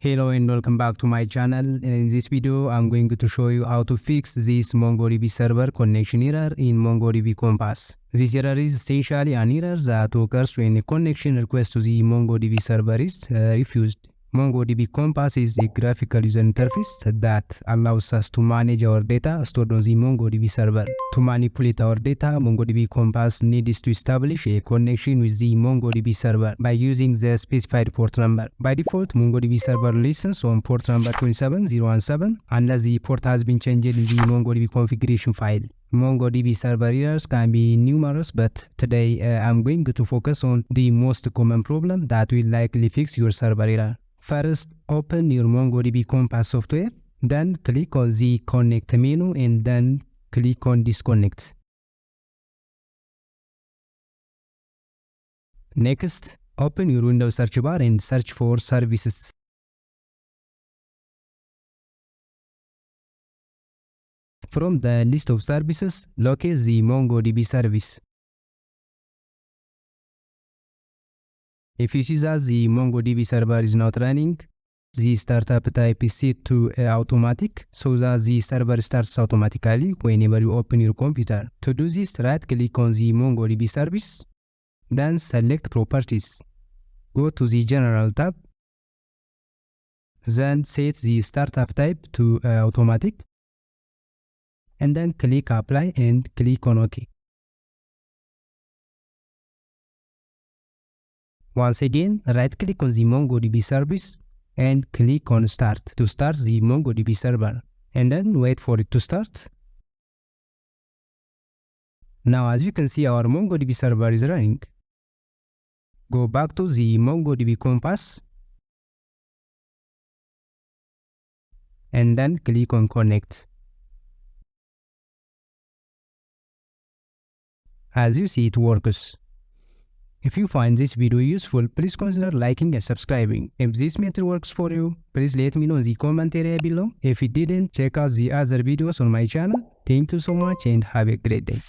Hello and welcome back to my channel. In this video, I'm going to show you how to fix this MongoDB server connection error in MongoDB Compass. This error is essentially an error that occurs when a connection request to the MongoDB server is refused. MongoDB Compass is a graphical user interface that allows us to manage our data stored on the MongoDB server. To manipulate our data, MongoDB Compass needs to establish a connection with the MongoDB server by using the specified port number. By default, MongoDB server listens on port number 27017 unless the port has been changed in the MongoDB configuration file. MongoDB server errors can be numerous, but today I'm going to focus on the most common problem that will likely fix your server error. First, open your MongoDB Compass software, then click on the Connect menu and then click on Disconnect. Next, open your Windows search bar and search for Services. From the list of services, locate the MongoDB service. If you see that the MongoDB server is not running, the startup type is set to automatic so that the server starts automatically whenever you open your computer. To do this, right-click on the MongoDB service, then select Properties. Go to the General tab, then set the startup type to automatic, and then click Apply and click on OK. Once again, right-click on the MongoDB service and click on Start to start the MongoDB server, and then wait for it to start. Now, as you can see, our MongoDB server is running. Go back to the MongoDB Compass and then click on Connect. As you see, it works. If you find this video useful, please consider liking and subscribing. If this method works for you, please let me know in the comment area below. If it didn't, check out the other videos on my channel. Thank you so much and have a great day.